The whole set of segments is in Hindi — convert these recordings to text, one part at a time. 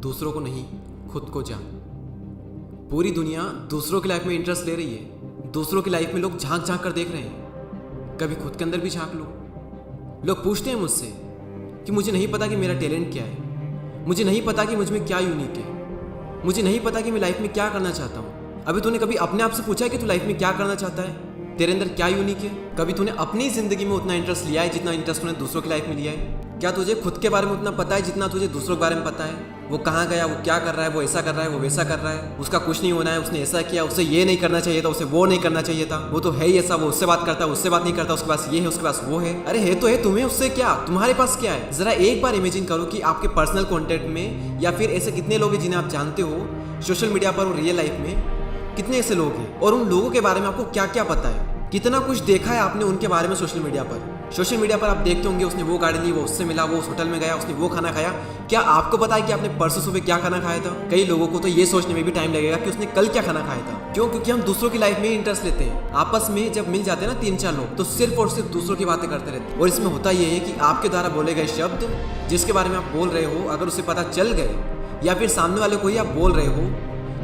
दूसरों को नहीं, खुद को जान। पूरी दुनिया दूसरों की लाइफ में इंटरेस्ट ले रही है। दूसरों की लाइफ में लोग झांक झांक कर देख रहे हैं। कभी खुद के अंदर भी झांक लो। लोग पूछते हैं मुझसे कि मुझे नहीं पता कि मेरा टैलेंट क्या है, मुझे नहीं पता कि मुझ में क्या यूनिक है, मुझे नहीं पता कि मैं लाइफ में क्या करना चाहता हूँ। अभी तूने कभी अपने आप से पूछा है कि तू लाइफ में क्या करना चाहता है? तेरे अंदर क्या यूनिक है? कभी तूने अपनी जिंदगी में उतना इंटरेस्ट लिया है जितना इंटरेस्ट तूने दूसरों की लाइफ में लिया है? क्या तुझे खुद के बारे में उतना पता है जितना तुझे दूसरों के बारे में पता है? वो कहाँ गया, वो क्या कर रहा है, वो ऐसा कर रहा है, वो वैसा कर रहा है, उसका कुछ नहीं होना है, उसने ऐसा किया, उससे ये नहीं करना चाहिए था, उसे वो नहीं करना चाहिए था, वो तो है ही ऐसा, वो उससे बात करता है, उससे बात नहीं करता, उसके पास ये है, उसके पास वो है। अरे है तो है, तुम्हें उससे क्या, तुम्हारे पास क्या है? जरा एक बार इमेजिन करो कि आपके पर्सनल कॉन्टेक्ट में या फिर ऐसे कितने लोग हैं जिन्हें आप जानते हो सोशल मीडिया पर और रियल लाइफ में, कितने ऐसे लोग हैं और उन लोगों के बारे में आपको क्या क्या पता है, कितना कुछ देखा है आपने उनके बारे में सोशल मीडिया पर। सोशल मीडिया पर आप देखते होंगे उसने वो गाड़ी ली, वो उससे मिला, वो उस होटल में गया, उसने वो खाना खाया। क्या आपको पता है कि आपने परसों सुबह क्या खाना खाया था? कई लोगों को तो ये सोचने में भी टाइम लगेगा कि उसने कल क्या खाना खाया था। क्यों? क्योंकि हम दूसरों की लाइफ में ही इंटरेस्ट लेते हैं। आपस में जब मिल जाते हैं ना 3-4 लोग, तो सिर्फ और सिर्फ दूसरों की बातें करते रहते हैं। और इसमें होता यह है कि आपके द्वारा बोले गए शब्द जिसके बारे में आप बोल रहे हो, अगर उसे पता चल गए या फिर सामने वाले को ही आप बोल रहे हो,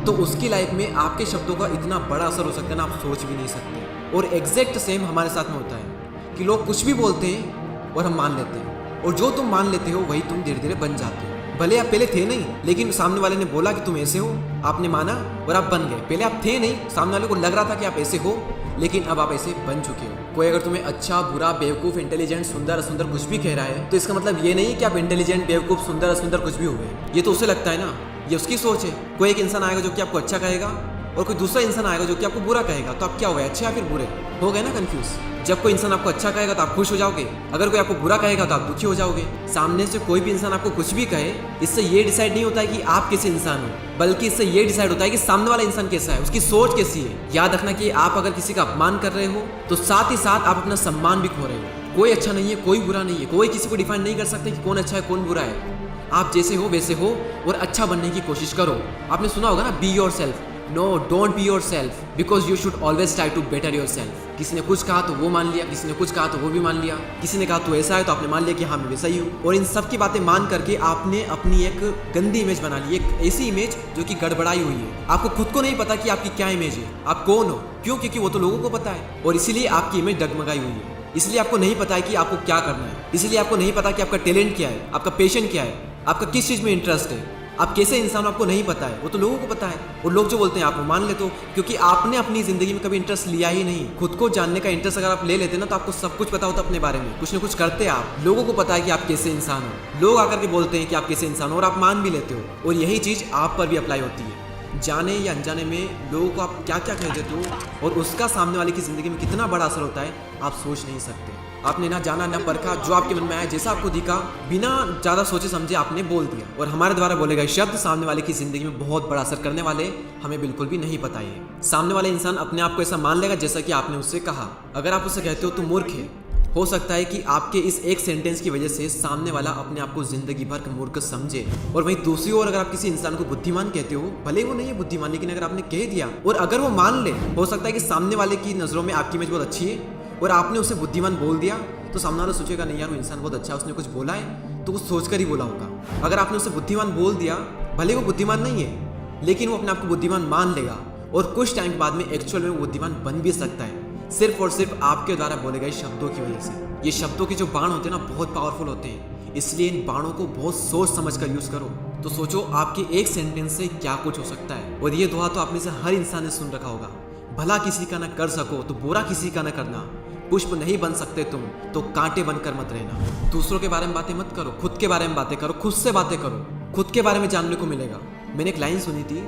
तो उसकी लाइफ में आपके शब्दों का इतना बड़ा असर हो सकता है ना, आप सोच भी नहीं सकते। और एग्जैक्ट सेम हमारे साथ में होता है कि लोग कुछ भी बोलते हैं और हम मान लेते हैं, और जो तुम मान लेते हो वही तुम धीरे धीरे बन जाते हो। भले आप पहले थे नहीं, लेकिन सामने वाले ने बोला कि तुम ऐसे हो, आपने माना और आप बन गए। पहले आप थे नहीं, सामने वाले को लग रहा था कि आप ऐसे हो, लेकिन अब आप ऐसे बन चुके हो। कोई अगर तुम्हें अच्छा, बुरा, बेवकूफ़, इंटेलिजेंट, सुंदर, असुंदर कुछ भी कह रहा है, तो इसका मतलब ये नहीं है कि आप इंटेलिजेंट, बेवकूफ़, सुंदर, असुंदर कुछ भी हुए। ये तो उसे लगता है ना, ये उसकी सोच है। कोई एक इंसान आएगा जो कि आपको अच्छा कहेगा और कोई दूसरा इंसान आएगा जो कि आपको बुरा कहेगा, तो आप क्या हो गए, अच्छे या फिर बुरे? हो गए ना कंफ्यूज। जब कोई इंसान आपको अच्छा कहेगा तो आप खुश हो जाओगे, अगर कोई आपको बुरा कहेगा तो आप दुखी हो जाओगे। सामने से कोई भी इंसान आपको कुछ भी कहे, इससे ये डिसाइड नहीं होता है कि आप कैसे इंसान हो, बल्कि इससे ये डिसाइड होता है कि सामने वाला इंसान कैसा है, उसकी सोच कैसी है। याद रखना कि आप अगर किसी का अपमान कर रहे हो तो साथ ही साथ आप अपना सम्मान भी खो रहे हो। कोई अच्छा नहीं है, कोई बुरा नहीं है, कोई किसी को डिफाइन नहीं कर सकते कि कौन अच्छा है कौन बुरा है। आप जैसे हो वैसे हो और अच्छा बनने की कोशिश करो। आपने सुना होगा ना, be yourself. No, don't be yourself, because you should always try to better yourself. किसी ने कुछ कहा तो वो मान लिया, किसी ने कुछ कहा तो वो भी मान लिया, किसी ने कहा तू ऐसा है तो आपने मान लिया कि हाँ मैं वैसा ही हूँ। और इन सब की बातें मान करके आपने अपनी एक गंदी इमेज बना ली, एक ऐसी इमेज जो कि गड़बड़ाई हुई है। आपको खुद को नहीं पता कि आपकी क्या इमेज है, आप कौन हो। क्यों? क्योंकि वो तो लोगों को पता है, और इसीलिए आपकी इमेज डगमगाई हुई है। इसलिए आपको नहीं पता है कि आपको क्या करना है, इसलिए आपको नहीं पता कि आपका टैलेंट क्या है, आपका पैशन क्या है, आपका किस चीज़ में इंटरेस्ट है, आप कैसे इंसान हो, आपको नहीं पता है। वो तो लोगों को पता है, और लोग जो बोलते हैं आप मान लेते हो, क्योंकि आपने अपनी जिंदगी में कभी इंटरेस्ट लिया ही नहीं। खुद को जानने का इंटरेस्ट अगर आप ले लेते ना, तो आपको सब कुछ पता होता अपने बारे में। कुछ ना कुछ करते आप, लोगों को पता है कि आप कैसे इंसान हो, लोग आकर के बोलते हैं कि आप कैसे इंसान हो, और आप मान भी लेते हो। और यही चीज़ आप पर भी अप्लाई होती है। जाने या अनजाने में लोगों को आप क्या क्या कह देते हो, और उसका सामने वाले की जिंदगी में कितना बड़ा असर होता है, आप सोच नहीं सकते। आपने ना जाना ना परखा, जो आपके मन में आया, जैसा आपको दिखा, बिना ज़्यादा सोचे समझे आपने बोल दिया। और हमारे द्वारा बोले गए शब्द सामने वाले की जिंदगी में बहुत बड़ा असर करने वाले, हमें बिल्कुल भी नहीं पता है। सामने वाले इंसान अपने आप को ऐसा मान लेगा जैसा कि आपने उससे कहा। अगर आप उससे कहते हो तो मूर्ख है, हो सकता है कि आपके इस एक सेंटेंस की वजह से सामने वाला अपने आप को जिंदगी भर मूर्ख समझे। और वहीं दूसरी ओर अगर आप किसी इंसान को बुद्धिमान कहते हो, भले वो नहीं है बुद्धिमान, लेकिन अगर आपने कह दिया और अगर वो मान ले, हो सकता है कि सामने वाले की नज़रों में आपकी इमेज बहुत अच्छी है और आपने उसे बुद्धिमान बोल दिया, तो सामने वाला सोचेगा नहीं यार वो इंसान बहुत अच्छा है, उसने कुछ बोला है तो कुछ सोचकर ही बोला होगा। अगर आपने उसे बुद्धिमान बोल दिया, भले वो बुद्धिमान नहीं है, लेकिन वो अपने आप को बुद्धिमान मान लेगा, और कुछ टाइम के बाद में एक्चुअल में वो बुद्धिमान बन भी सकता है, सिर्फ और सिर्फ आपके द्वारा बोले गए शब्दों की वजह से। ये शब्दों के जो बाण होते हैं ना, बहुत पावरफुल होते हैं, इसलिए इन बाणों को बहुत सोच समझ कर यूज करो। तो सोचो आपके एक सेंटेंस से क्या कुछ हो सकता है। और ये दुआ तो आप में से हर इंसान ने सुन रखा होगा, भला किसी का ना कर सको तो बुरा किसी का ना करना, पुष्प नहीं बन सकते तुम तो कांटे बनकर मत रहना। दूसरों के बारे में बातें मत करो, खुद के बारे में बातें करो, खुद से बातें करो, खुद के बारे में जानने को मिलेगा। मैंने एक लाइन सुनी थी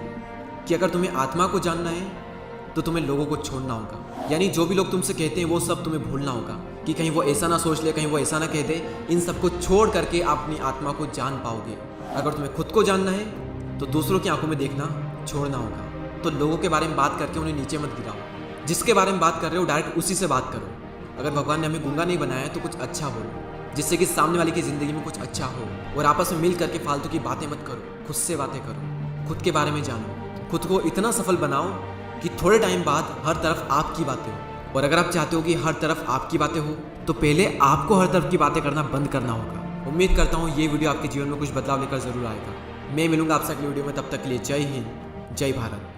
कि अगर तुम्हें आत्मा को जानना है तो तुम्हें लोगों को छोड़ना होगा। यानी जो भी लोग तुमसे कहते हैं वो सब तुम्हें भूलना होगा, कि कहीं वो ऐसा ना सोच ले, कहीं वो ऐसा ना कह दे। इन सबको छोड़ करके आप अपनी आत्मा को जान पाओगे। अगर तुम्हें खुद को जानना है तो दूसरों की आंखों में देखना छोड़ना होगा। तो लोगों के बारे में बात करके उन्हें नीचे मत गिराओ, जिसके बारे में बात कर रहे हो डायरेक्ट उसी से बात करो। अगर भगवान ने हमें गूंगा नहीं बनाया है तो कुछ अच्छा बोलो, जिससे कि सामने वाले की ज़िंदगी में कुछ अच्छा हो। और आपस में मिल करके फालतू की बातें मत करो, खुद से बातें करो, खुद के बारे में जानो, खुद को इतना सफल बनाओ कि थोड़े टाइम बाद हर तरफ आपकी बातें हो। और अगर आप चाहते हो कि हर तरफ आपकी बातें हो, तो पहले आपको हर तरफ की बातें करना बंद करना होगा। उम्मीद करता हूँ ये वीडियो आपके जीवन में कुछ बदलाव लेकर ज़रूर आएगा। मैं मिलूंगा आपसे अगली वीडियो में, तब तक के लिए जय हिंद, जय भारत।